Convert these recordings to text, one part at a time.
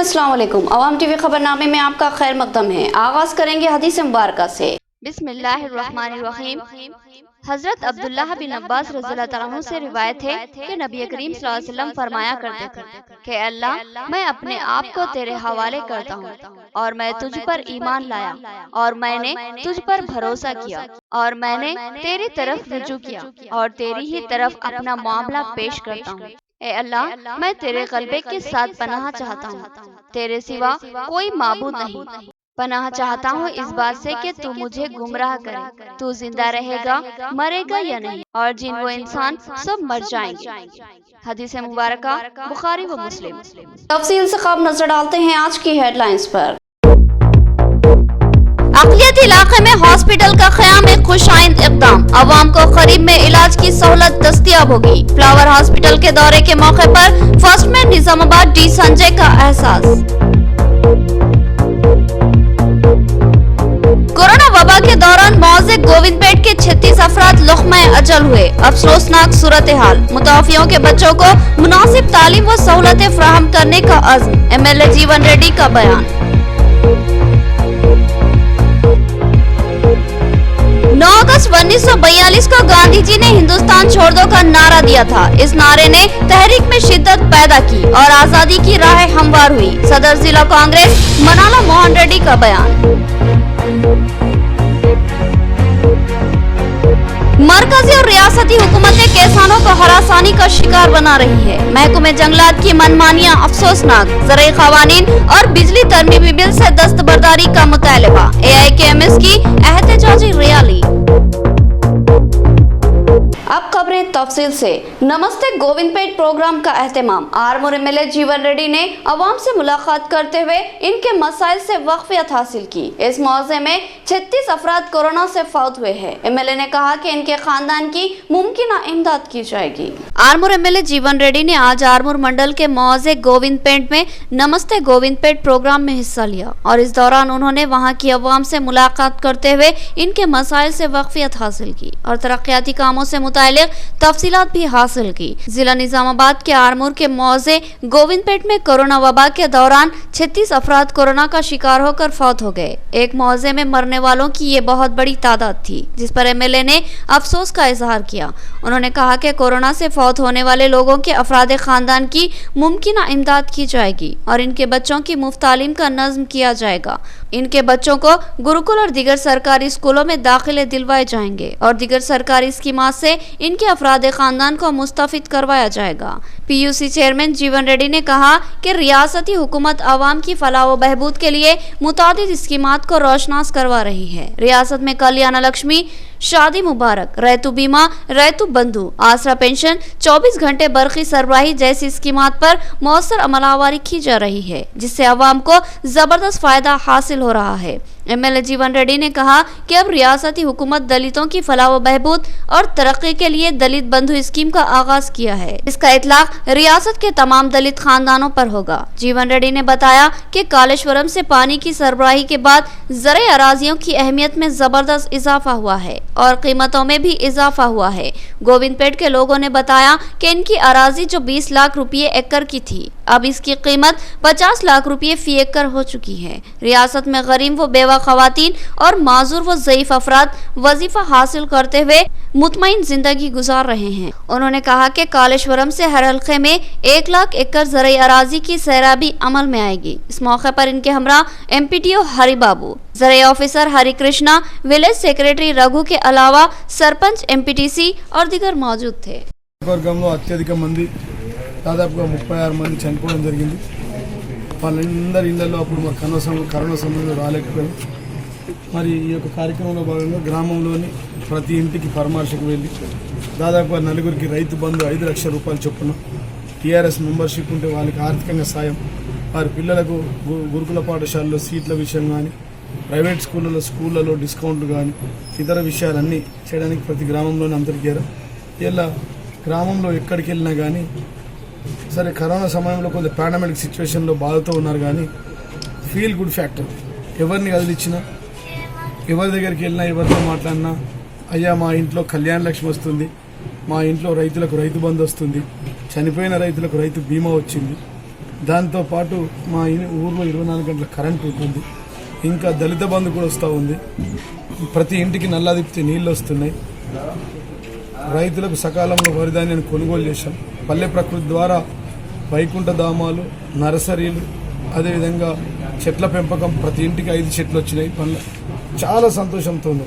अस्सलाम वालेकुम। अवाम टीवी खबरनामे में आपका खैर मकदम है। आगाज करेंगे हदीस मुबारक से। बिस्मिल्लाहिर्रहमानिर्रहीम। हजरत अब्दुल्लाह बिन अब्बास रज़ियल्लाहु ताला अन्हु से रिवायत है कि नबी करीम सल्लल्लाहु अलैहि वसल्लम फरमाया करते थे कि अल्लाह, मैं अपने आप को तेरे हवाले करता हूँ और मैं तुझ पर ईमान लाया और मैंने तुझ पर भरोसा किया और मैंने तेरी तरफ रुजू किया और तेरी ही तरफ अपना मामला पेश करता हूँ। ए अल्लाह, मैं तेरे ग़लबे के साथ पनाह चाहता हूँ, तेरे सिवा कोई माबूद नहीं। पनाह चाहता हूँ इस बात से कि तू मुझे गुमराह करे, तू जिंदा रहेगा, मरेगा या नहीं, और जिन वो इंसान सब मर जाएंगे। हदीस मुबारक बुखारी व मुस्लिम। तफसील से ख़ाब नजर डालते हैं आज की हेडलाइंस पर। अक़लियती इलाके में हॉस्पिटल का क़याम एक खुशाइंद इक़दाम, अवाम को करीब में इलाज की सहूलत दस्तयाब होगी। फ्लावर हॉस्पिटल के दौरे के मौके पर फर्स्ट में निजामाबाद डी संजय का एहसास। कोरोना वबा के दौरान मौजे गोविंदपेट के 36 अफराद लुक़्मा अजल हुए। अफसोसनाक सूरत हाल, मुतावफियों के बच्चों को मुनासिब तालीम व सहूलतें फराहम करने का अज़्म, MLA जीवन रेड्डी का बयान। 9 अगस्त 1942 को गांधी जी ने हिंदुस्तान छोड़ दो का नारा दिया था। इस नारे ने तहरीक में शिद्दत पैदा की और आजादी की राह हमवार हुई। सदर जिला कांग्रेस मनाला मोहन रेड्डी का बयान। मरकजी और रियासती हुकूमतें किसानों को हरासानी का शिकार बना रही है। महकमे जंगलात की मनमानियां अफसोसनाक, ज़राई क़वानीन और बिजली तरमीमी बिल से दस्तबरदारी का मुतालबा। AIKMS की एहतजाजी रैली। अब खबरें तफसील से। नमस्ते गोविंदपेट प्रोग्राम का एहतमाम। आरमूर MLA जीवन रेड्डी ने अवाम से मुलाकात करते हुए इनके मसाइल से वाक़फ़ियत हासिल की। इस मौज़े में 36 अफराद कोरोना से फौत हुए हैं। MLA ने कहा कि इनके खानदान की मुमकिन इमदाद की जाएगी। आरमूर MLA जीवन रेड्डी ने आज आरमूर मंडल के मौज़े गोविंदपेट में नमस्ते गोविंदपेट प्रोग्राम में हिस्सा लिया और इस दौरान उन्होंने वहाँ की अवाम से मुलाकात करते हुए इनके मसाइल से वाक़फ़ियत हासिल की और तरक्याती कामों से मुतालिक तफसीलात भी हासिल की। जिला निजामाबाद के आरमूर के मौज़े गोविंदपेट में कोरोना वबा के दौरान 36 अफराद कोरोना का शिकार होकर फौत हो गए। एक मौज़े में मरने वालों की ये बहुत बड़ी तादाद थी, जिस पर MLA ने अफसोस का इजहार किया। उन्होंने कहा कि कोरोना से फौत होने वाले लोगों के अफराद खानदान की मुमकिन इमदाद की जाएगी और इनके बच्चों की मुफ्त तालीम का नज़्म किया जाएगा। इनके बच्चों को गुरुकुल और दीगर सरकारी स्कूलों में दाखिले दिलवाए जाएंगे और दीगर सरकारी स्कीमात से इनके अफराद खानदान को मुस्तफिद करवाया जाएगा। PUC चेयरमैन जीवन रेड्डी ने कहा कि रियासती हुकूमत आवाम की फलाह व बहबूद के लिए मुतादिद स्कीमात को रोशनास करवा रही है। रियासत में कल्याण लक्ष्मी, शादी मुबारक, रैतु बीमा, रैतु बंधु, आसरा पेंशन, 24 घंटे बरक़ी सरबराही जैसी स्कीमात पर मौसर अमलावरी की जा रही है, जिससे अवाम को जबरदस्त फायदा हासिल हो रहा है। MLA जीवन रेड्डी ने कहा कि अब रियासती हुकूमत दलितों की फलाह व बहबूद और तरक्की के लिए दलित बंधु स्कीम का आगाज किया है। इसका इतलाक रियासत के तमाम दलित खानदानों पर होगा। जीवन रेड्डी ने बताया कि कालेश्वरम से पानी की सरबराही के बाद ज़राई अराजियों की अहमियत में जबरदस्त इजाफा हुआ है और कीमतों में भी इजाफा हुआ है। गोविंदपेट के लोगों ने बताया कि इनकी अराजी जो 20 लाख रुपये एकड़ की थी, अब इसकी कीमत 50 लाख रुपये फी एकड़ हो चुकी है। रियासत में गरीब व बेवा खवातीन और माजूर व ज़ईफ अफराद वजीफा हासिल करते हुए मुतमईन जिंदगी गुजार रहे हैं। उन्होंने कहा कि कालेश्वरम से हर हल्के में 1 लाख एकड़ ज़राई अराजी की सैराबी अमल में आएगी। इस मौके पर इनके हमरा MPTO हरि बाबू, ज़राई officer Hari Krishna, village secretary Raghu के अलावा सरपंच, MPTC और दीगर मौजूद थे। అత్యధిక మంది దాదాపుగా 36 మంది చనిపోవడం జరిగింది। వాళ్ళందరి ఇళ్లలో అప్పుడు మాకు కరోనా సమయంలో రాలేకపోయాం। మరి ఈ యొక్క కార్యక్రమంలో భాగంగా గ్రామంలోని ప్రతి ఇంటికి పరామర్శకు వెళ్ళి దాదాపుగా 4గురికి రైతు బంధు 5 లక్షల రూపాయలు చొప్పున, TRS మెంబర్షిప్ ఉంటే వాళ్ళకి ఆర్థికంగా సాయం, వారి పిల్లలకు గురుకుల పాఠశాలలో సీట్ల విషయం కానీ, ప్రైవేట్ స్కూళ్ళలో డిస్కౌంట్లు కానీ, ఇతర విషయాలన్నీ చేయడానికి ప్రతి గ్రామంలోనే అందరికీ ఇలా గ్రామంలో ఎక్కడికి వెళ్ళినా కానీ సరే కరోనా సమయంలో కొంచెం పాండమిక్ సిచ్యువేషన్లో బాధతో ఉన్నారు కానీ ఫీల్ గుడ్ ఫ్యాక్టర్, ఎవరిని కదిలిచ్చినా, ఎవరి దగ్గరికి వెళ్ళినా, ఎవరితో మాట్లాడినా, అయ్యా మా ఇంట్లో కళ్యాణ లక్ష్మి వస్తుంది, మా ఇంట్లో రైతులకు రైతు బంధు వస్తుంది, చనిపోయిన రైతులకు రైతు బీమా వచ్చింది, దాంతో పాటు మా ఊర్లో 24 గంటల కరెంట్ ఉంటుంది. ఇంకా దళిత బంధు కూడా వస్తూ ఉంది. ప్రతి ఇంటికి నల్లా తిప్పితే నీళ్ళు వస్తున్నాయి. రైతులకు సకాలంలో వరి ధాన్యాన్ని కొనుగోలు చేశాం. పల్లె ప్రకృతి ద్వారా వైకుంఠ ధామాలు, నర్సరీలు, అదేవిధంగా చెట్ల పెంపకం, ప్రతి ఇంటికి 5 చెట్లు వచ్చినాయి. చాలా సంతోషంతో ఉంది.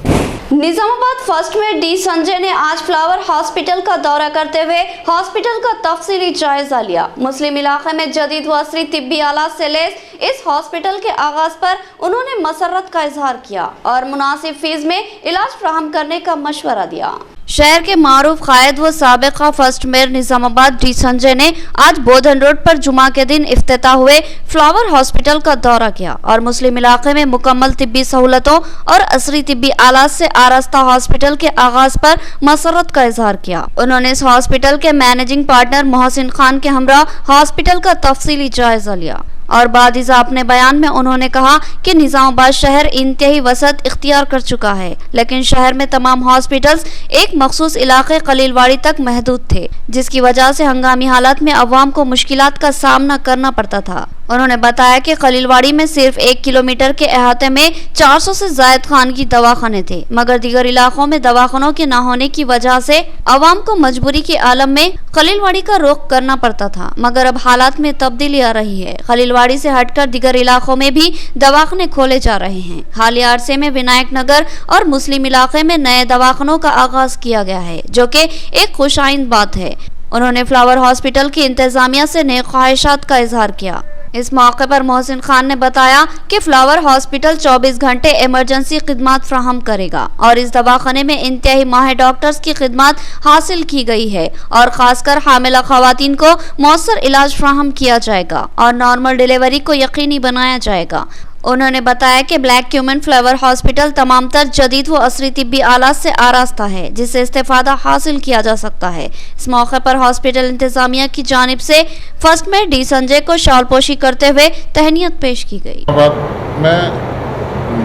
निजामाबाद फर्स्ट में डी संजय ने आज फ्लावर हॉस्पिटल का दौरा करते हुए हॉस्पिटल का तफसीली जायजा लिया। मुस्लिम इलाके में जदीद व असरी तिब्बी आलात से लैस इस हॉस्पिटल के आगाज पर उन्होंने मसरत का इजहार किया और मुनासिब फीस में इलाज फराहम करने का मशवरा दिया। शहर के मारूफ कायद व साबिका first mayor Nizamabad D Sanjay ने आज बोधन रोड पर जुमा के दिन इफ्तिताह हुए फ्लावर हॉस्पिटल का दौरा किया और मुस्लिम इलाके में मुकम्मल तिब्बी सहूलतों और असरी तिब्बी आलात से आरास्ता हॉस्पिटल के आगाज पर मसरत का इजहार किया। उन्होंने इस हॉस्पिटल के मैनेजिंग पार्टनर मोहसिन खान के हमरा हॉस्पिटल का तफसीली जायजा लिया और बादिजा अपने बयान में उन्होंने कहा कि निजामाबाद शहर इंतहाई वसत इख्तियार कर चुका है, लेकिन शहर में तमाम हॉस्पिटल्स एक मखसूस इलाके कलीलवाड़ी तक महदूद थे, जिसकी वजह से हंगामी हालात में अवाम को मुश्किलात का सामना करना पड़ता था। उन्होंने बताया कि खलीलवाड़ी में सिर्फ 1 किलोमीटर के अहाते में 400 से जायद खानगी दवाखाने थे, मगर दीगर इलाकों में दवाखानों के न होने की वजह से अवाम को मजबूरी के आलम में खलीलवाड़ी का रुख करना पड़ता था, मगर अब हालात में तब्दीली आ रही है। खलीलवाड़ी से हटकर दीगर इलाकों में भी दवाखाने खोले जा रहे हैं। हालिया अरसे में विनायक नगर और मुस्लिम इलाके में नए दवाखानों का आगाज किया गया है, जो कि एक खुशाइंद बात है। उन्होंने फ्लावर हॉस्पिटल की इंतजामिया से नेक ख्वाहिशात का इजहार किया। इस मौके पर मोहसिन खान ने बताया कि फ्लावर हॉस्पिटल 24 घंटे इमरजेंसी खिदमत फ्राहम करेगा और इस दवाखाने में इंतहाई माहिर डॉक्टर्स की खिदमत हासिल की गई है और खासकर हामिला खवातीन को मौसर इलाज फ्राहम किया जाएगा और नॉर्मल डिलीवरी को यकीनी बनाया जाएगा। उन्होंने बताया कि ब्लैक क्यूमन फ्लावर हॉस्पिटल तमाम तर जदीद व असरी तिब्बी आलात से आरास्ता है, जिससे इस्तेफादा हासिल किया जा सकता है। इस मौके पर हॉस्पिटल इंतजामिया की जानिब से फर्स्ट में डी संजय को शॉलपोशी करते हुए तहनीत पेश की गई।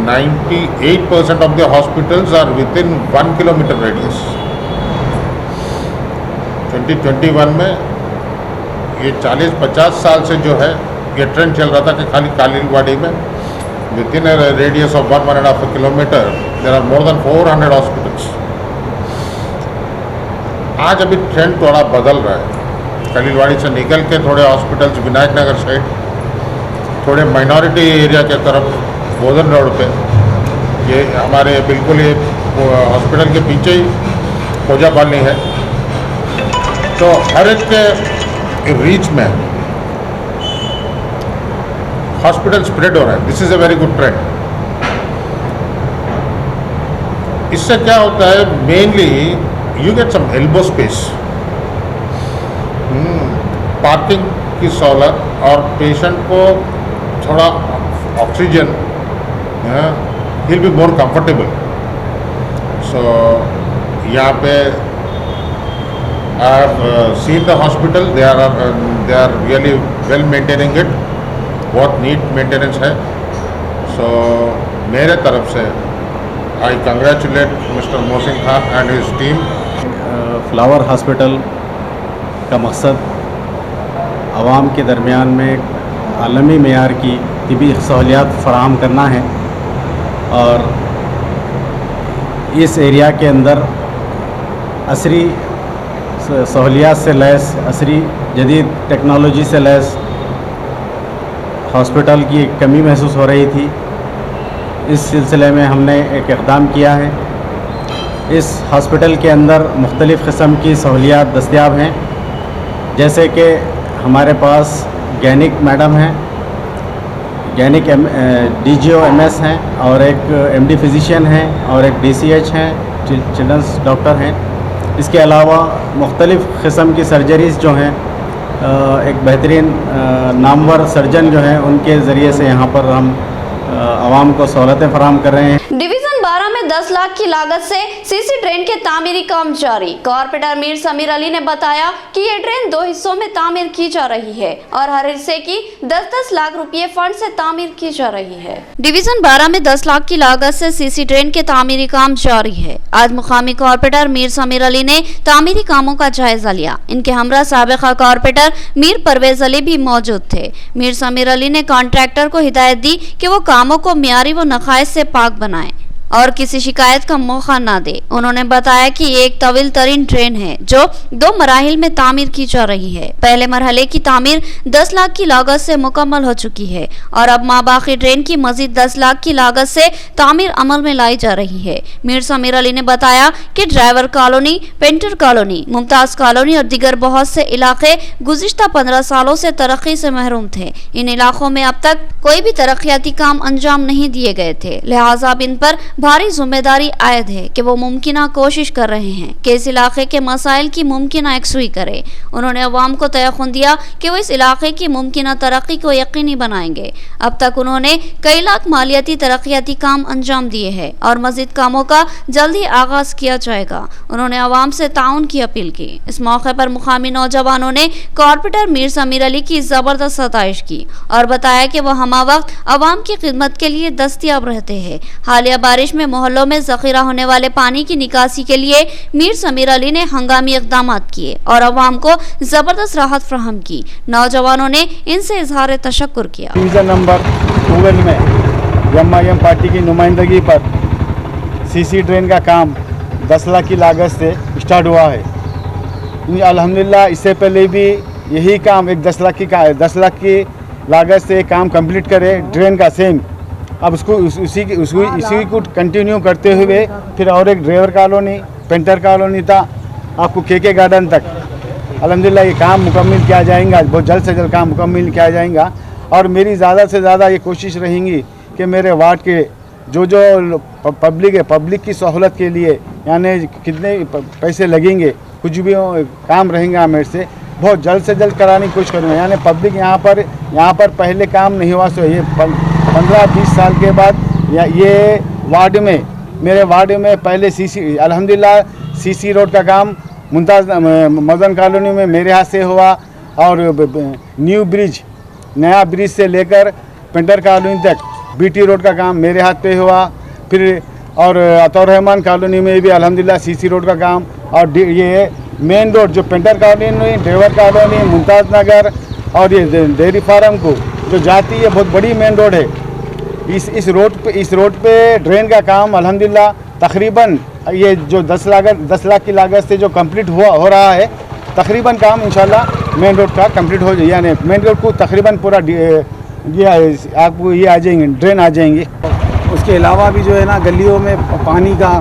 98% of the hospitals are within 1 kilometer radius. 2021 में ये 40-50 साल से जो है ये ट्रेंड चल रहा था कि खाली कालीलवाड़ी में within a radius of 1.5 kilometer there are more than 400 hospitals. आज अभी ट्रेंड थोड़ा बदल रहा है। कालीलवाड़ी से निकल के थोड़े हॉस्पिटल्स विनायक नगर साइड, थोड़े माइनॉरिटी एरिया के तरफ बोधन रोड पे, ये हमारे बिल्कुल ये हॉस्पिटल के पीछे ही खोजा कॉलोनी है, तो हर एक के रीच में हॉस्पिटल स्प्रेड हो रहा है। This is a very good trend. इससे क्या होता है, mainly you get some elbow space, parking की सहूलत और पेशेंट को थोड़ा oxygen, will be more comfortable. So यहाँ पे I have seen the hospital, they are really well maintaining it, बहुत नीट मेंटेनेंस है। सो मेरे तरफ से I congratulate Mr Mohsin Khan and his team. Flower hospital का मकसद आवाम के दरमियान में आलमी मेयार की तिबी सहूलियात फराहम करना है और इस एरिया के अंदर असरी सहूलियात से लैस, असरी जदीद टेक्नोलॉजी से लैस हॉस्पिटल की एक कमी महसूस हो रही थी। इस सिलसिले में हमने एक इक़दाम किया है। इस हॉस्पिटल के अंदर मुख्तलिफ़ किस्म की सहूलियात दस्तयाब हैं, जैसे कि हमारे पास गैनिक मैडम हैं, गैनिक DGO MS हैं और एक MD फिजिशियन हैं और एक DCH हैं, चिल्ड्रंस डॉक्टर हैं। इसके अलावा मुख्तलिफ़ किस्म की सर्जरीज़ जो हैं, एक बेहतरीन नामवर सर्जन जो हैं उनके ज़रिए से यहाँ पर हम आवाम को सहूलतें फराहम कर रहे हैं। डिवीज़न 12 में 10 लाख की लागत से सीसी ड्रेन के तामीरी काम जारी। कॉर्पोरेटर मीर समीर अली ने बताया कि ये ड्रेन 2 हिस्सों में तामीर की जा रही है और हर हिस्से की 10-10 लाख रुपए फंड से तामीर की जा रही है। डिवीजन 12 में 10 लाख की लागत से सीसी ड्रेन के तामीरी काम जारी है। आज मुकामी कॉर्पोरेटर मीर समीर अली ने तामीरी कामों का जायजा लिया। इनके हमरा साबिका कॉर्पोरेटर मीर परवेज अली भी मौजूद थे। मीर समीर अली ने कॉन्ट्रैक्टर को हिदायत दी कि वो कामों को मियारी व नकाइश से पाक बनाए और किसी शिकायत का मौका ना दे। उन्होंने बताया कि ये एक तवील तरीन ट्रेन है जो 2 मराहिल में तामीर की जा रही है। पहले मरहले की तामीर 10 लाख की लागत से मुकम्मल हो चुकी है और अब माबाकी ट्रेन की मजीद 10 लाख की लागत से तामीर अमल में लाई जा रही है। मीर समीर अली ने बताया कि driver colony, painter colony, Mumtaz colony और दीगर बहुत से इलाके गुज़िश्ता 15 सालों से तरक्की से महरूम थे। इन इलाकों में अब तक कोई भी तरक्याती काम अंजाम नहीं दिए गए थे, लिहाजा अब इन पर भारी जिम्मेदारी आयद है कि वो मुमकिना कोशिश कर रहे हैं कि इस इलाके के मसाइल की मुमकिना यकसुई करे। उन्होंने अवाम को तयक़ुन दिया कि वो इस इलाके की मुमकिना तरक्की को यकीनी बनाएंगे। अब तक उन्होंने कई लाख मालियाती तरक्याती काम अंजाम दिए हैं और मजीद कामों का जल्द ही आगाज किया जाएगा। उन्होंने अवाम से ताउन की अपील की। इस मौके पर मुकामी नौजवानों ने कॉर्पोरेटर मीर समीर अली की जबरदस्त सताइश की और बताया कि वो हमा वक्त अवाम की खिदमत के लिए दस्तयाब रहते हैं। हालिया बारिश में मोहल्लों में जखीरा होने वाले पानी की निकासी के लिए मीर समीर अली ने हंगामी इक़दाम किए और अवाम को जबरदस्त राहत फराहम की। नौजवानों ने इनसे इजहार तशक्कुर किया। डिवीजन नंबर 12 में एमआईएम पार्टी की नुमाइंदगी पर सीसी ड्रेन का काम 10 लाख की लागत से स्टार्ट हुआ है। अल्हम्दुलिल्लाह इससे पहले भी यही काम एक 10 लाख की लागत से काम कंप्लीट करे ड्रेन का सेम। अब इसी को कंटिन्यू करते हुए फिर और एक ड्राइवर कॉलोनी, पेंटर कॉलोनी था आपको केके गार्डन तक अल्हम्दुलिल्लाह ये काम मुकम्मल किया जाएगा। बहुत जल्द से जल्द काम मुकम्मल किया जाएगा और मेरी ज़्यादा से ज़्यादा ये कोशिश रहेंगी कि मेरे वार्ड के जो पब्लिक है, पब्लिक की सहूलत के लिए यानी कितने पैसे लगेंगे, कुछ भी काम रहेंगे मेरे से बहुत जल्द से जल्द कराने की कोशिश करूँगा। यानी पब्लिक यहाँ पर पहले काम नहीं हुआ सो ये 15-20 साल के बाद ये वार्ड में मेरे वार्ड में पहले अल्हम्दुलिल्लाह सीसी रोड का काम मुमताज मदन कॉलोनी में मेरे हाथ से हुआ और नया ब्रिज से लेकर पेंटर कॉलोनी तक बीटी रोड का काम मेरे हाथ पे हुआ। फिर और अतौर रहमान कॉलोनी में भी अल्हम्दुलिल्लाह सीसी रोड का काम और ये मेन रोड जो painter colony, driver colony, Mumtaz Nagar और ये डेयरी फार्म को जो जाती है बहुत बड़ी मेन रोड है। इस रोड पे ड्रेन का काम अल्हम्दुलिल्लाह तकरीबन ये जो 10 लाख की लागत से जो कंप्लीट हो रहा है, तकरीबन काम इंशाल्लाह मेन रोड का कंप्लीट हो जाए। यानी मेन रोड को तकरीबन पूरा आपको ये आ जाएंगे, ड्रेन आ जाएंगे। उसके अलावा भी जो है ना गलियों में पानी का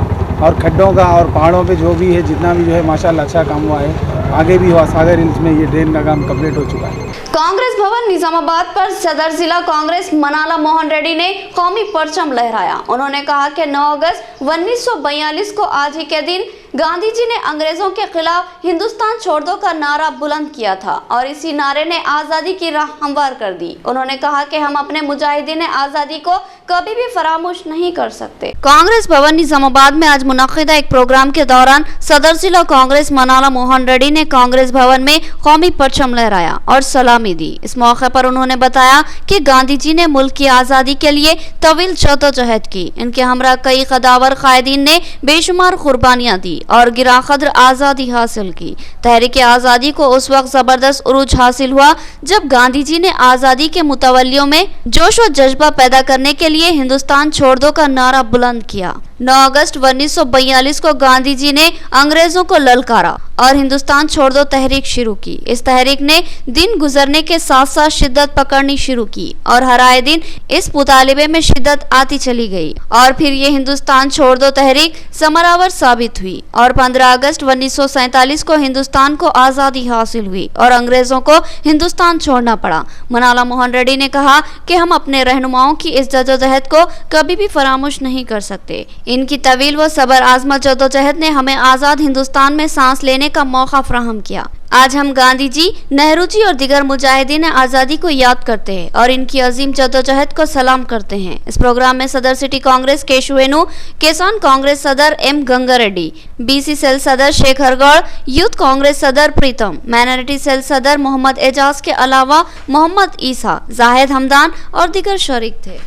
और खड्डों का और पहाड़ों पे जो भी है जितना भी जो है माशाल्लाह अच्छा काम हुआ है। आगे भी हुआ सागर हिल्स में ये ड्रेन का काम कंप्लीट हो चुका है। कांग्रेस भवन निजामाबाद पर सदर जिला कांग्रेस मनाला मोहन रेड्डी ने कौमी परचम लहराया। उन्होंने कहा कि 9 अगस्त 1942 को आज ही के दिन गांधी जी ने अंग्रेजों के खिलाफ हिंदुस्तान छोड़ दो का नारा बुलंद किया था और इसी नारे ने आज़ादी की राह हमवार कर दी। उन्होंने कहा कि हम अपने मुजाहिदीन आज़ादी को कभी भी फरामोश नहीं कर सकते। कांग्रेस भवन निजामाबाद में आज मुनक्किदा एक प्रोग्राम के दौरान सदर जिला कांग्रेस मनाला मोहन रेड्डी ने कांग्रेस भवन में कौमी परचम लहराया और सलामी दी। इस मौके पर उन्होंने बताया कि गांधी जी ने मुल्क की आज़ादी के लिए तवील जद्दोजहद की। इनके हमरा कई कदावर कायदीन ने बेशुमार कुर्बानियां दी और गिरा कद्र आज़ादी हासिल की। तहरीक आज़ादी को उस वक्त ज़बरदस्त उरूज हासिल हुआ जब गांधी जी ने आज़ादी के मुतवल्लियों में जोश व जज्बा पैदा करने के लिए हिंदुस्तान छोड़ दो का नारा बुलंद किया। 9 अगस्त 1942 को गांधी जी ने अंग्रेजों को ललकारा और हिंदुस्तान छोड़ दो तहरीक शुरू की। इस तहरीक ने दिन गुजरने के साथ साथ शिद्दत पकड़नी शुरू की और हर आए दिन इस मुतालिबे में शिद्दत आती चली गई और फिर ये हिंदुस्तान छोड़ दो तहरीक समरावर साबित हुई और 15 अगस्त 1947 को हिंदुस्तान को आज़ादी हासिल हुई और अंग्रेजों को हिंदुस्तान छोड़ना पड़ा। मनाला मोहन रेड्डी ने कहा कि हम अपने रहनुमाओं की इस जद्दोजहद को कभी भी फरामोश नहीं कर सकते। इनकी तवील व सबर आजमा जद्दोजहद ने हमें आज़ाद हिंदुस्तान में सांस लेने का मौका फराहम किया। आज हम गांधी जी, नेहरू जी और दीगर मुजाहिदीन आज़ादी को याद करते हैं और इनकी अजीम जद्दोजहद को सलाम करते हैं। इस प्रोग्राम में सदर सिटी कांग्रेस केशवेनु, किसान कांग्रेस सदर एम गंगारेड्डी, बीसी सेल सदर शेखर गौड़, यूथ कांग्रेस सदर प्रीतम, माइनॉरिटी सेल सदर मोहम्मद एजाज के अलावा मोहम्मद ईसा, जाहिद हमदान और दीगर शरीक थे।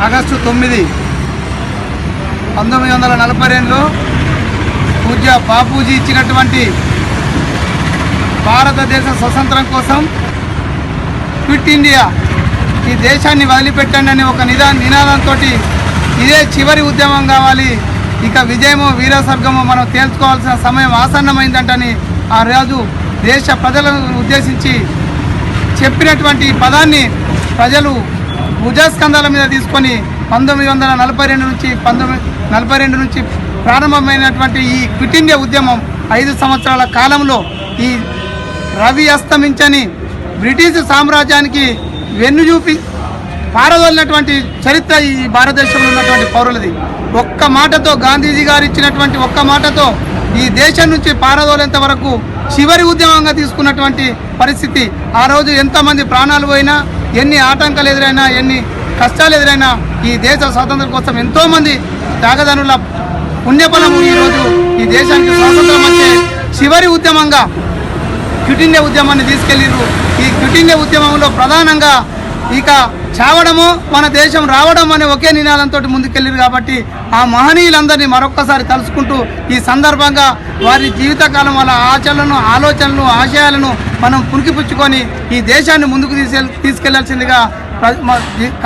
ఆగస్టు 9, 1942లో పూజ్య బాపూజీ ఇచ్చినటువంటి భారతదేశ స్వతంత్రం కోసం క్విట్ ఇండియా, ఈ దేశాన్ని వదిలిపెట్టండి అనే ఒక నినాదంతో ఇదే చివరి ఉద్యమం కావాలి, ఇక విజయమో వీరస్వర్గమో మనం తేల్చుకోవాల్సిన సమయం ఆసన్నమైందంటని ఆ రోజు దేశ ప్రజలను ఉద్దేశించి చెప్పినటువంటి పదాన్ని ప్రజలు భుజస్కంధాల మీద తీసుకొని 1942 నుంచి ప్రారంభమైనటువంటి ఈ క్విట్ ఇండియా ఉద్యమం 5 సంవత్సరాల కాలంలో ఈ రవి అస్తమించని బ్రిటిష్ సామ్రాజ్యానికి వెన్నుచూపి పారదోలినటువంటి చరిత్ర ఈ భారతదేశంలో ఉన్నటువంటి పౌరులది. ఒక్క మాటతో గాంధీజీ గారు ఇచ్చినటువంటి ఒక్క మాటతో ఈ దేశం నుంచి పారదోలేంత వరకు చివరి ఉద్యమంగా తీసుకున్నటువంటి పరిస్థితి. ఆ రోజు ఎంతమంది ప్రాణాలు పోయినా, ఎన్ని ఆటంకాలు ఎదురైనా, ఎన్ని కష్టాలు ఎదురైనా ఈ దేశ స్వాతంత్రం కోసం ఎంతోమంది త్యాగదనుల పుణ్యఫలము ఈరోజు ఈ దేశానికి స్వాతంత్రం వచ్చే చివరి ఉద్యమంగా క్విట్ ఇండియా ఉద్యమాన్ని తీసుకెళ్ళిర్రు. ఈ క్విట్ ఇండియా ఉద్యమంలో ప్రధానంగా ఇక చావడము మన దేశం రావడం అనే ఒకే నినాదంతో ముందుకెళ్ళారు. కాబట్టి ఆ మహనీయులందరినీ మరొక్కసారి తలుచుకుంటూ ఈ సందర్భంగా వారి జీవితకాలం వాళ్ళ ఆలోచనలు ఆశయాలను మనం పుణికిపుచ్చుకొని ఈ దేశాన్ని ముందుకు తీసుకెళ్లాల్సిందిగా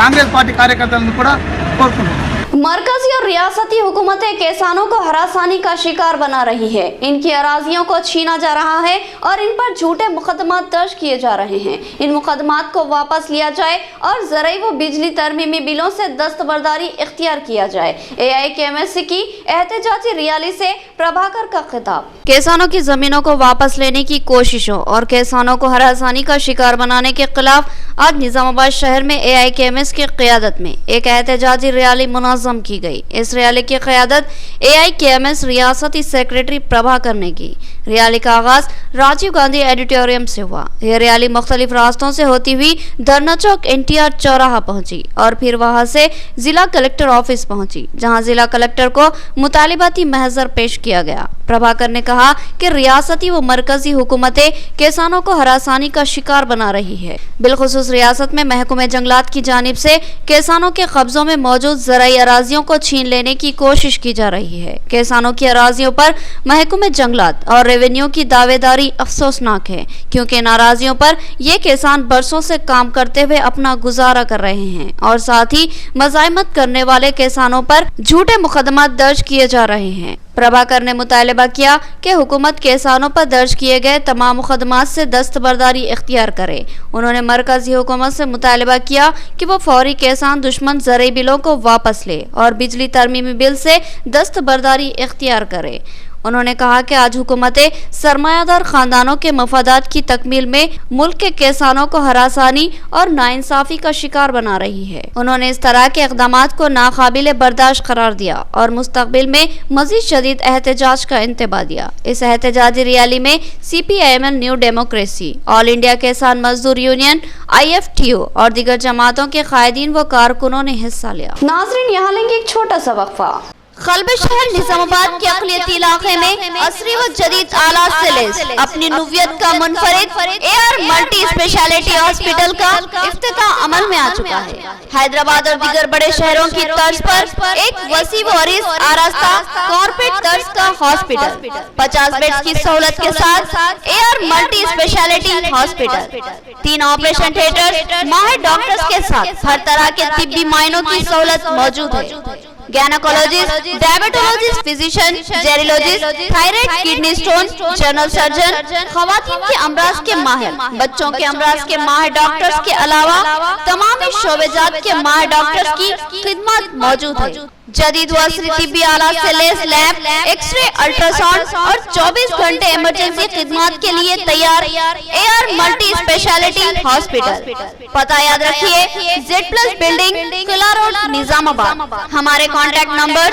కాంగ్రెస్ పార్టీ కార్యకర్తలను కూడా కోరుకుంటున్నాం। मरकजी और रियासती हुकूमतें किसानों को हरासानी का शिकार बना रही है। इनकी अराजियों को छीना जा रहा है और इन पर झूठे मुकदमात दर्ज किए जा रहे हैं। इन मुकदमात को वापस लिया जाए और ज़राई व बिजली तरमीमी बिलों से दस्तबरदारी इख्तियार किया जाए। AIKMS की एहतजाजी रैली से प्रभाकर का खिताब। किसानों की जमीनों को वापस लेने की कोशिशों और किसानों को हरासानी का शिकार बनाने के खिलाफ आज निजामाबाद शहर में AIKMS की क़यादत में एक एहतजाजी रैली मुनज़्ज़म की गई। इस रैली की क़यादत AIKMS रियासती सेक्रेटरी प्रभाकर ने की। रैली का आगाज राजीव गांधी ऑडिटोरियम से हुआ। यह रैली मुख्तलिफ रास्तों से होती हुई धरना चौक NTR चौराहा पहुंची और फिर वहां से जिला कलेक्टर ऑफिस पहुंची, जहां जिला कलेक्टर को मुतालिबाती महजर पेश किया गया। प्रभाकर ने कहा कि रियासती व मरकजी हुकूमतें किसानों को हरासानी का शिकार बना रही है। बिलखुसूस रियासत में महकमे जंगलात की जानिब से किसानों के कब्जों में मौजूद ज़राई अराजियों को छीन लेने की कोशिश की जा रही है। किसानों की अराजियों पर महकमे जंगलात और रेवेन्यू की दावेदारी अफसोसनाक है, क्योंकि इन अराजियों पर ये किसान बरसों से काम करते हुए अपना गुजारा कर रहे हैं और साथ ही मज़ाहमत करने वाले किसानों पर झूठे मुकदमात दर्ज किए जा रहे हैं। प्रभाकर ने मुतालबा किया कि हुकूमत किसानों पर दर्ज किए गए तमाम मुकदमात से दस्तबरदारी इख्तियार करे। उन्होंने मरकजी हुकूमत से मुतालबा किया कि वो फौरी किसान दुश्मन ज़राई बिलों को वापस ले और बिजली तरमीमी बिल से दस्तबरदारी इख्तियार करे। उन्होंने कहा कि आज हुकूमतें सरमायादार खानदानों के मफादात की तकमील में मुल्क के किसानों को हरासानी और नाइंसाफी का शिकार बना रही है। उन्होंने इस तरह के इक़दामात को नाकाबिल बर्दाश्त करार दिया और मुस्तक़बिल में मज़ीद शदीद एहतजाज का इंतबाह दिया। इस एहतजाजी रैली में CPIML new democracy, all India किसान मजदूर यूनियन, IFTU और दीगर जमातों के कायदीन व कारकुनों ने हिस्सा लिया। नाज़रीन, यहाँ लेंगे एक छोटा सा वक्फा। खलबे शहर निजामाबाद के अक़लियती इलाके में असरी व जदीद आलात से लैस अपनी नुवियत का मुनफरिद AR मल्टी स्पेशलिटी हॉस्पिटल का इफ्तिताह अमल में आ चुका है। हैदराबाद और दीगर बड़े शहरों की तर्ज पर एक वसी व अरीज आरास्ता कॉर्पोरेट तर्ज का हॉस्पिटल 50 बेड्स की सहूलत के साथ AR multi speciality hospital, 3 operation theatre, माहिर डॉक्टर्स के साथ हर तरह के तिब्बी मायनों की सहूलत मौजूद है। Gynaecologist, diabetologist, physician, geriologist, thyroid, kidney stone, general surgeon, खवातीन के अमराज के माहिर, बच्चों के अमराज के माहिर डॉक्टर्स के अलावा तमाम शोबेजात के माहिर डॉक्टर्स की खिदमत मौजूद है। जदीद व असरी तिब्बी आलात से लैस लैब, एक्सरे, अल्ट्रासाउंड और 24 घंटे इमरजेंसी खिदमत के लिए तैयार AR मल्टी स्पेशलिटी हॉस्पिटल। पता याद रखिए, Z+ बिल्डिंग, किला रोड, निजामाबाद। हमारे कॉन्टैक्ट नंबर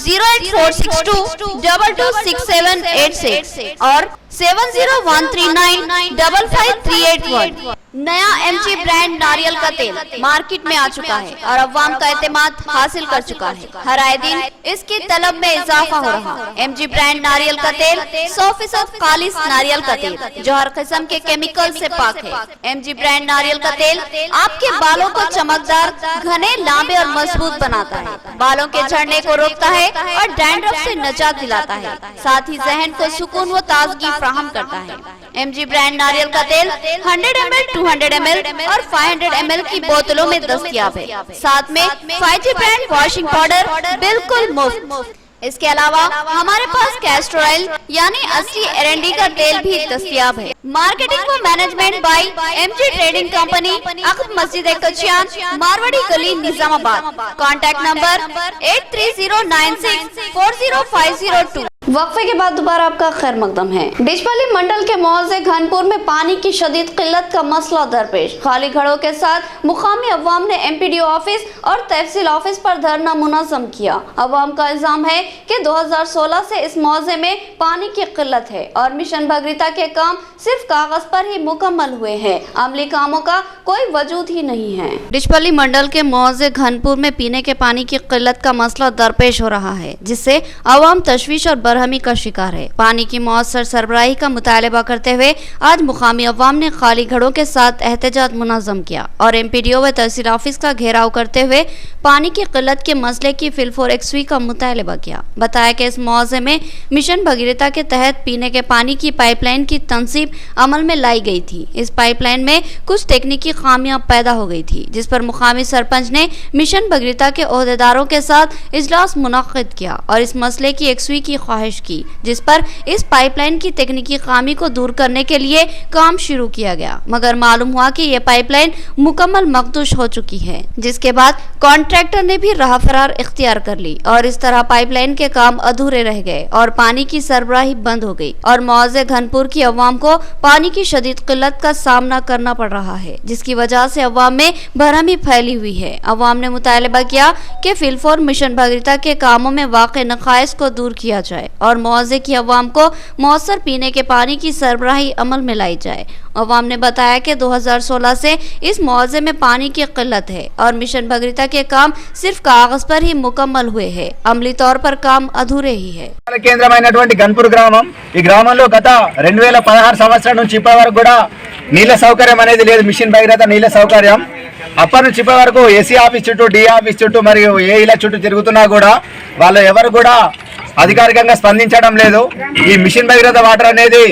08462 226786 और 7013955381। नया MG ब्रांड नारियल का तेल मार्केट में आ चुका है और अवाम का एतमाद हासिल कर चुका है। हर आए दिन इसकी तलब में इजाफा हो रहा है। MG ब्रांड नारियल का तेल 100% खालिस नारियल का तेल जो हर किस्म के केमिकल से पाक है। MG ब्रांड नारियल का तेल आपके बालों को चमकदार, घने, लांबे और मजबूत बनाता है, बालों के झड़ने को रोकता है और डैंड्रफ से निजात दिलाता है, साथ ही जहन को सुकून व ताजगी फराहम करता है। MG ब्रांड नारियल का तेल 100 ml, 200 ml और 500 ml की बोतलों में दस्तयाब है। साथ में 5G ब्रांड वॉशिंग पाउडर बिल्कुल मुफ्त। इसके अलावा हमारे पास कैस्टर ऑयल यानी असली एरंडी का तेल भी दस्तयाब है। मार्केटिंग व management by MG trading company, अकब मस्जिद कचियान, मारवाड़ी गली, निजामाबाद। Contact number 8309640502। वक्फे के बाद दोबारा आपका खैर मकदम है। डिचपल्ली मंडल के मौजे घनपुर में पानी की शदीद किल्लत का मसला दरपेश। खाली घड़ों के साथ मुकामी अवाम ने MPDO ऑफिस और तहसील ऑफिस पर धरना मुनज़्ज़म किया। अवाम का इल्जाम है कि 2016 से इस मौजे में पानी की किल्लत है और मिशन भगीरथ के काम सिर्फ कागज पर ही मुकम्मल हुए हैं, अमली कामों का कोई वजूद ही नहीं है। डिचपल्ली मंडल के मौजे घनपुर में पीने के पानी की किल्लत का मसला दरपेश हो रहा है, जिससे अवाम तशवीश और बरहमी का शिकार है। पानी की मौसर सरबराही का मुतालबा करते हुए आज मुकामी अवाम ने खाली घड़ों के साथ एहतजाज मुनज़्ज़म किया और MPDO व तहसील ऑफिस का घेराव करते हुए पानी की किल्लत के मसले की फिलफोर एक्सवी का मुतालबा किया। बताया कि इस मौजे में मिशन भगीरथ के तहत पीने के पानी की पाइपलाइन की तनसीब अमल में लाई गई थी। इस पाइपलाइन में कुछ तकनीकी खामियां पैदा हो गई थी, जिस पर मुकामी सरपंच ने मिशन भगीरथ के ओहदेदारों के साथ इजलास मुनक्किद किया और इस मसले की एक्सवी की ख्वाहिश की, जिस पर इस पाइपलाइन की तकनीकी खामी को दूर करने के लिए काम शुरू किया गया, मगर मालूम हुआ कि यह पाइपलाइन मुकम्मल मखदूश हो चुकी है, जिसके बाद कॉन्ट्रैक्टर ने भी राह फरार इख्तियार कर ली और इस तरह पाइपलाइन के काम अधूरे रह गए और पानी की सरबराही बंद हो गई और मौजे घनपुर की अवाम को पानी की शदीद किल्लत का सामना करना पड़ रहा है, जिसकी वजह से अवाम में बरहमी फैली हुई है। अवाम ने मुतालबा किया कि फिलफोर मिशन भगीरथ के कामों में वाक़े नक़ाइस को दूर किया जाए और मौजे की अवाम को मौसर पीने के पानी की सरबराही अमल में लाई जाए। अवाम ने बताया कि 2016 से इस मौजे में पानी की किल्लत है और मिशन भगीरथ के काम सिर्फ कागज पर ही मुकम्मल हुए हैं, अमली तौर पर काम अधूरे ही है। కేంద్రమైనటువంటి గన్పూర్ గ్రామం, ఈ గ్రామంలో గత 2016 సంవత్సరం నుంచి ఇప్పటి వరకు కూడా నీళ్ళ సౌకర్యం అనేది లేదు. మిషన్ భగీరథ నీళ్ళ సౌకర్యం అప్పటి నుంచి ఇప్పటి వరకు ఏసీ ఆఫీస్ చుట్టూ, డి ఆఫీస్ చుట్టూ మరియు ఏఈల చుట్టూ తిరుగుతున్నా కూడా వాళ్ళు ఎవరు కూడా అధికారికంగా స్పందించడం లేదు. ఈ మిషన్ భగీరథ వాటర్ అనేది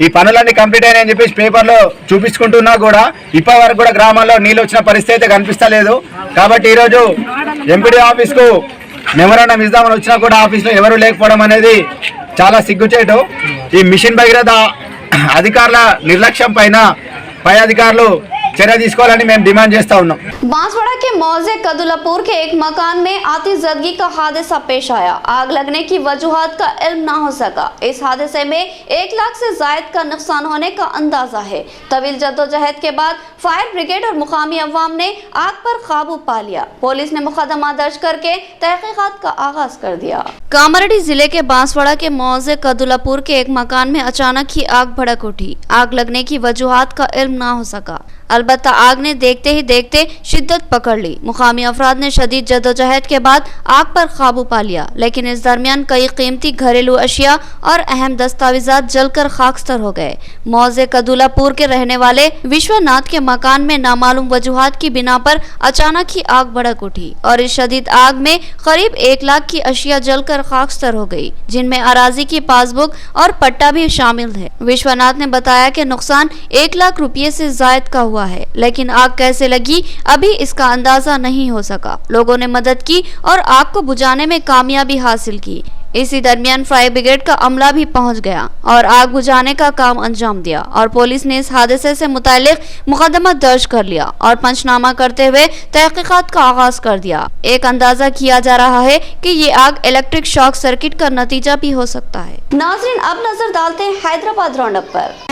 ఈ పనులన్నీ కంప్లీట్ అయినాయని చెప్పేసి పేపర్లో చూపించుకుంటున్నా కూడా ఇప్పటి వరకు కూడా గ్రామంలో నీళ్ళు వచ్చిన పరిస్థితి అయితే కనిపిస్తలేదు. కాబట్టి ఈరోజు MPD ఆఫీస్కు మెమరాండం ఇద్దామని వచ్చినా కూడా ఆఫీస్లో ఎవరు లేకపోవడం అనేది చాలా సిగ్గుచేటు. ఈ మిషన్ భగీరథ అధికారుల నిర్లక్ష్యం పైన పై అధికారులు चर्या తీసుకోవాలని మేము డిమాండ్ చేస్తా ఉన్నాం। बांसवाड़ा के मौजे कदुलापुर के एक मकान में आतिशबाजी का हादसा पेश आया। आग लगने की वजूहात का इल्म ना हो सका। इस हादसे में 1 लाख से जायद का नुकसान होने का अंदाजा है। तवील जद्दोजहद के बाद फायर ब्रिगेड और मुकामी अवाम ने आग पर काबू पा लिया। पुलिस ने मुकदमा दर्ज करके तहकीकात का आगाज कर दिया। कामारेड्डी जिले के बांसवाड़ा के मौजे कदुलापुर के एक मकान में अचानक ही आग भड़क उठी। आग लगने की वजूहात का इल्म ना हो सका। अलबत्ता आग ने देखते ही देखते शिद्दत पकड़ ली। मुकामी अफराद ने शदीद जद्दोजहद के बाद आग पर काबू पा लिया, लेकिन इस दरमियान कई कीमती घरेलू अशिया और अहम दस्तावेजात जलकर खाकस्तर हो गए। मौजे कदुलापुर के रहने वाले विश्वनाथ के मकान में नामालूम वजूहात की बिना पर अचानक ही आग भड़क उठी और इस शदीद आग में करीब 1 लाख की अशिया जलकर खाकस्तर हो गई, जिनमें अराजी की पासबुक और पट्टा भी शामिल है। विश्वनाथ ने बताया कि नुकसान 1 लाख रुपये से जायद का हुआ है, लेकिन आग कैसे लगी अभी इसका अंदाजा नहीं हो सका। लोगों ने मदद की और आग को बुझाने में कामयाबी हासिल की। इसी दरमियान फायर ब्रिगेड का अमला भी पहुंच गया और आग बुझाने का काम अंजाम दिया और पुलिस ने इस हादसे से मुतालिक मुकदमा दर्ज कर लिया और पंचनामा करते हुए तहकीकात का आगाज कर दिया। एक अंदाजा किया जा रहा है कि ये आग इलेक्ट्रिक शॉक सर्किट का नतीजा भी हो सकता है। नाज़रीन, अब नजर डालते हैं हैदराबाद राउंडअप पर।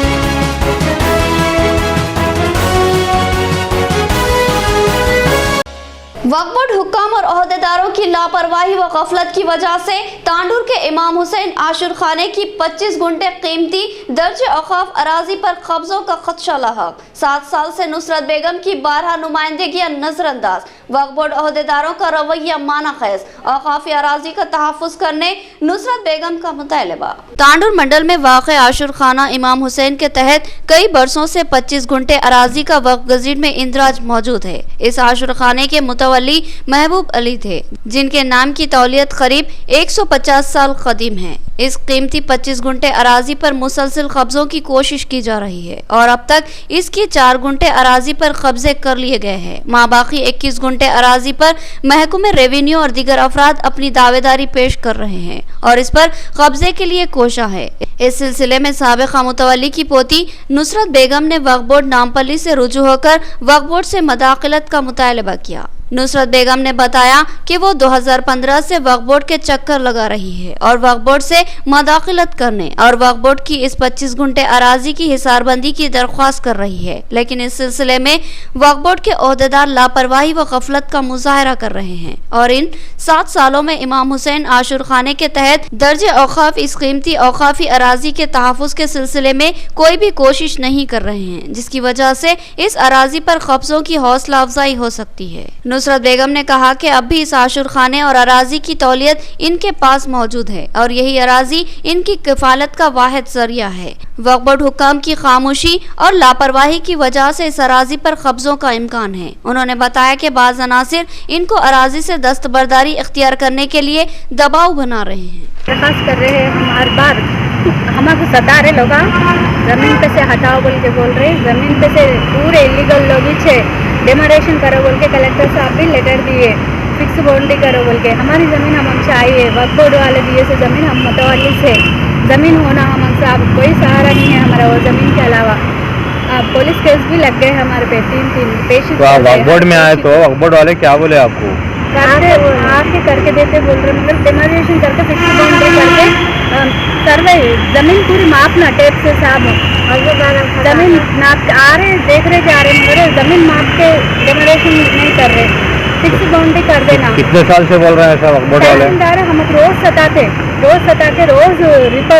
वक्फ बोर्ड हुक्काम और ओहदेदारों की लापरवाही व गफलत की वजह से तांडूर के इमाम हुसैन आशुर खाने की 25 गुंटे कीमती दर्ज औकाफ अराजी पर कब्जों का खदशा लाहक। 7 साल से नुसरत बेगम की 12 नुमाइंदगियां नजरअंदाज। वक्फ बोर्ड ओहदेदारों का रवैया मानाखेज। औकाफी अराजी का तहफ़्फ़ुज़ करने नुसरत बेगम का मुतालबा। तांडूर मंडल में वाक़े आशुर खाना इमाम हुसैन के तहत कई बरसों से 25 गुंटे अराजी का वक्फ गज़ीर में इंदराज मौजूद है। इस आशुर खाने के मुतवल्ली महबूब अली थे, जिनके नाम की तौलियत करीब 150 साल कदीम है। इस कीमती 25 गुंटे अराजी पर मुसलसल कब्जों की कोशिश की जा रही है और अब तक इसकी 4 गुंटे अराजी पर कब्जे कर लिए गए हैं। माबाकी 21 गुंटे अराजी पर महकमे रेवेन्यू और दीगर अफराद अपनी दावेदारी पेश कर रहे हैं और इस पर कब्जे के लिए कोशा है। इस सिलसिले में साबिका मुतवल्ली की पोती नुसरत बेगम ने वक्फ बोर्ड नामपल्ली से रुजू होकर वक्फ बोर्ड से मदाखलत का मुतालबा किया। नुसरत बेगम ने बताया कि वो 2015 से वक्फ बोर्ड के चक्कर लगा रही है और वक्फ बोर्ड से मदाखलत करने और वक्फ बोर्ड की इस 25 गुंटे अराजी की हिसारबंदी की दरख्वास्त कर रही है, लेकिन इस सिलसिले में वक्फ बोर्ड के ओहदेदार लापरवाही व गफलत का मुजाहरा कर रहे हैं और इन 7 सालों में इमाम हुसैन आशुर खाने के तहत दर्ज औकाफ इस कीमती औकाफी अराजी के तहफ़्फ़ुज़ के सिलसिले में कोई भी कोशिश नहीं कर रहे हैं, जिसकी वजह से इस अराजी पर कब्जों की हौसला अफजाई हो सकती है। नुसरत बेगम ने कहा कि अब भी इस आशुर खाने और अराजी की तौलियत इनके पास मौजूद है और यही अराजी इनकी किफालत का वाहिद जरिया है। वक्फ बोर्ड हुक्काम की खामोशी और लापरवाही की वजह से इस अराजी पर कब्जों का इम्कान है। उन्होंने बताया कि बाज़ अनासिर इनको अराजी से दस्तबरदारी इख्तियार करने के लिए दबाव बना रहे हैं। दरखास्त कर रहे हैं, हम हर बार हमको सता रहे लोग जमीन पे से हटाओ बोल के बोल रहे, जमीन पे से पूरे इलीगल लोग ही डेमोरेशन करो बोल के कलेक्टर साहब भी लेटर दिए, फिक्स बाउंड्री करो बोल के। हमारी ज़मीन हम चाहिए, वक्फ बोर्ड वाले दिए से ज़मीन हम मुतवल्ली से ज़मीन होना हमसे अब कोई सहारा नहीं है हमारा वो ज़मीन के अलावा। पुलिस केस भी लग गए हमारे पे 3 पेशी। तो आप वक्फ बोर्ड में आए तो वक्फ बोर्ड वाले क्या बोले आपको? आके करके देते बोल रहे, मतलब डेमोरेशन करके फिक्स बाउंड्री करके सर्वे ज़मीन पूरी मापना टेप से साहब ज़मीन नाप आ रहे देख रहे जा रहे मगर ज़मीन माप के डेमोरेशन नहीं कर रहे, फिक्स बाउंड्री कर देना। कितने साल से बोल रहे हैं ऐसा वक्फ बोर्ड वाले? हम रोज सताते रोज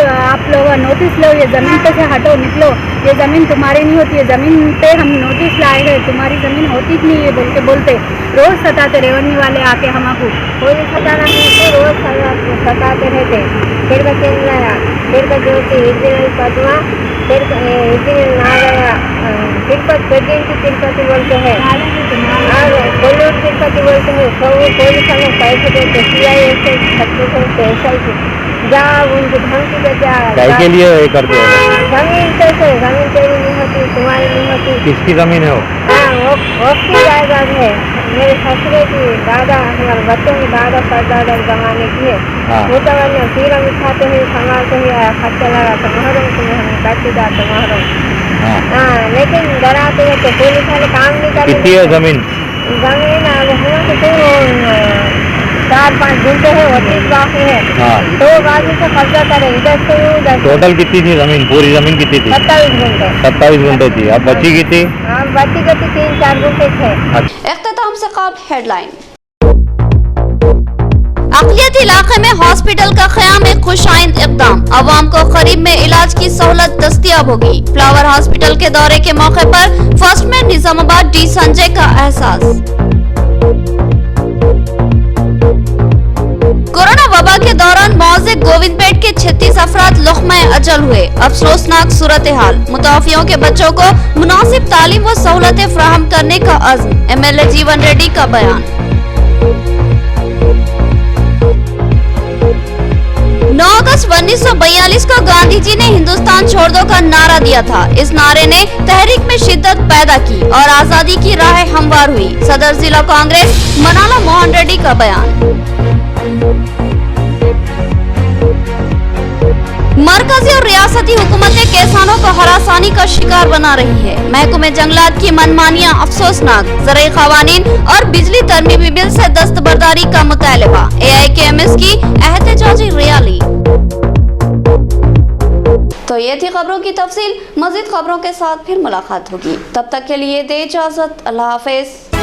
आप लोग नोटिस लो, ये ज़मीन पे से हटो निकलो, ये ज़मीन तुम्हारी नहीं होती है, ज़मीन पे हम नोटिस लाए हैं, तुम्हारी ज़मीन होती नहीं है बोल के बोलते रोज सताते रेवेन्यू वाले आके हमको कोई सताना नहीं तो रोज सताते रहते। फिर पदवा फिर तिरुपति बोलते हैं और कोल्लूर तिरुपति बोलते हैं। कोई पैसे देते CIA से पैसा जा उनके ढंग की क्या के लिए ये करते हो? ज़मीन कैसे ज़मीन तेरी नहीं होती, तुम्हारी नहीं होती। किसकी ज़मीन है वो? हाँ वो की जायदाद है, मेरे ससुरे की, दादा हमारे बच्चों की दादा परदादा जमाने की है। वो तो फिर हम उठाते हैं संभालते हैं, खर्चा लगा तो मुहर्रम तुम्हें हम करते जाते मुहर्रम। हाँ लेकिन डराते हैं तो पुलिस वाले काम नहीं करते। कितनी है ज़मीन? ज़मीन तो 4-5 घंटे है, वो 30 बाकी है। तो बाजू से कब्जा करे इधर से उधर। टोटल कितनी थी ज़मीन? पूरी ज़मीन कितनी थी? 27 घंटे। 27 घंटे थी। अब बची कितनी? हाँ बची 3-4 घंटे थे। इख्तिताम से कबल हेडलाइन। अक़लियती इलाके में हॉस्पिटल का क़याम एक खुशाइंद इक़दाम, अवाम को करीब में इलाज की सहूलत दस्तयाब होगी। फ्लावर हॉस्पिटल के दौरे के मौके पर फर्स्ट में निजामाबाद डी संजय का एहसास। कोरोना वबा के दौरान मौजे गोविंदपेट के 36 अफराद लुक़्मा अजल हुए। अफसोसनाक सूरत हाल, मुताफियों के बच्चों को मुनासिब तालीम व सहूलतें फराहम करने का अज़्म, MLA जीवन रेड्डी का बयान। 9 अगस्त 1942 को गांधी जी ने हिंदुस्तान छोड़ दो का नारा दिया था। इस नारे ने तहरीक में शिद्दत पैदा की और आजादी की राह हमवार हुई। सदर जिला कांग्रेस मनाला मोहन रेड्डी का बयान। मरकजी और रियासती हुकूमतें किसानों को हरासानी का शिकार बना रही है। महकमे जंगलात की मनमानियां अफसोसनाक, ज़रूरी क़वानीन और बिजली तरमीमी बिल से दस्तबरदारी का मुतालबा। AIKMS की एहतजाजी रैली। तो ये थी खबरों की तफसील। मज़ीद खबरों के साथ फिर मुलाकात होगी, तब तक के लिए दे इजाज़त। अल्लाह हाफ़िज़।